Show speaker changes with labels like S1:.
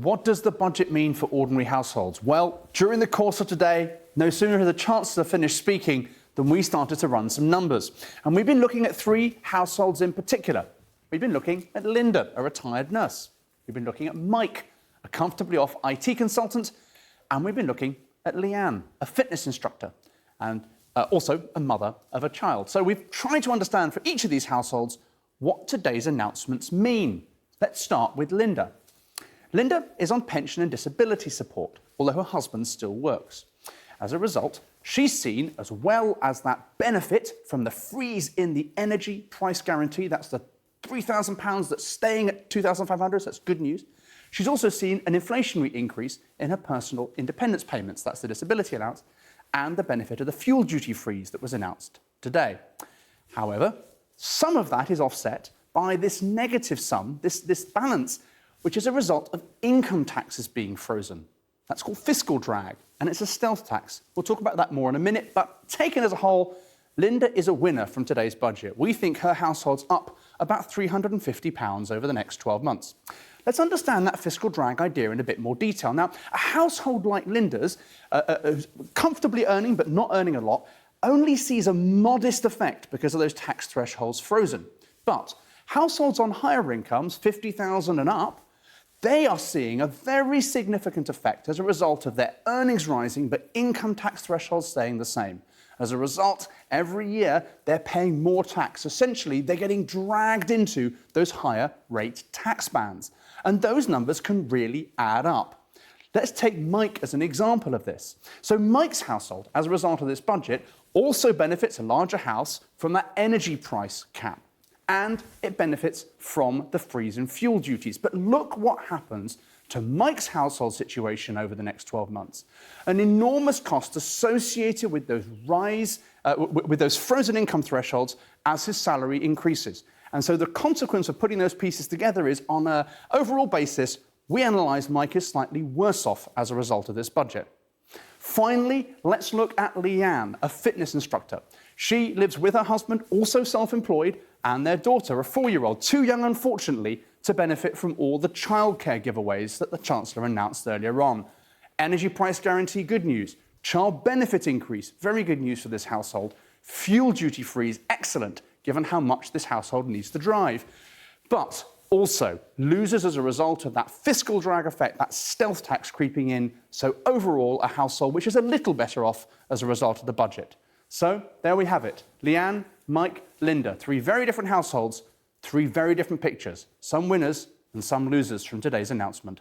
S1: What does the budget mean for ordinary households? Well, during the course of today, no sooner had the Chancellor finished speaking than we started to run some numbers. And we've been looking at three households in particular. We've been looking at Linda, a retired nurse. We've been looking at Mike, a comfortably off IT consultant. And we've been looking at Leanne, a fitness instructor, and also a mother of a child. So we've tried to understand for each of these households what today's announcements mean. Let's start with Linda. Linda is on pension and disability support, although her husband still works. As a result, she's seen, as well as that benefit from the freeze in the energy price guarantee, that's the £3,000 that's staying at £2,500, so that's good news. She's also seen an inflationary increase in her personal independence payments, that's the disability allowance, and the benefit of the fuel duty freeze that was announced today. However, some of that is offset by this negative sum, this balance, which is a result of income taxes being frozen. That's called fiscal drag, and it's a stealth tax. We'll talk about that more in a minute, but taken as a whole, Linda is a winner from today's budget. We think her household's up about £350 over the next 12 months. Let's understand that fiscal drag idea in a bit more detail. Now, a household like Linda's, comfortably earning but not earning a lot, only sees a modest effect because of those tax thresholds frozen. But households on higher incomes, £50,000 and up, they are seeing a very significant effect as a result of their earnings rising but income tax thresholds staying the same. As a result, every year they're paying more tax. Essentially, they're getting dragged into those higher rate tax bands. And those numbers can really add up. Let's take Mike as an example of this. So Mike's household, as a result of this budget, also benefits a larger house from that energy price cap. And it benefits from the freeze in fuel duties. But look what happens to Mike's household situation over the next 12 months. An enormous cost associated with those frozen income thresholds as his salary increases. And so the consequence of putting those pieces together is, on an overall basis, we analyse Mike is slightly worse off as a result of this budget. Finally, let's look at Leanne, a fitness instructor. She lives with her husband, also self-employed, and their daughter, a 4-year-old, too young, unfortunately, to benefit from all the childcare giveaways that the Chancellor announced earlier on. Energy price guarantee, good news. Child benefit increase, very good news for this household. Fuel duty freeze, excellent, given how much this household needs to drive. But also losers as a result of that fiscal drag effect, that stealth tax creeping in. So overall, a household which is a little better off as a result of the budget. So there we have it. Leanne, Mike, Linda, three very different households, three very different pictures. Some winners and some losers from today's announcement.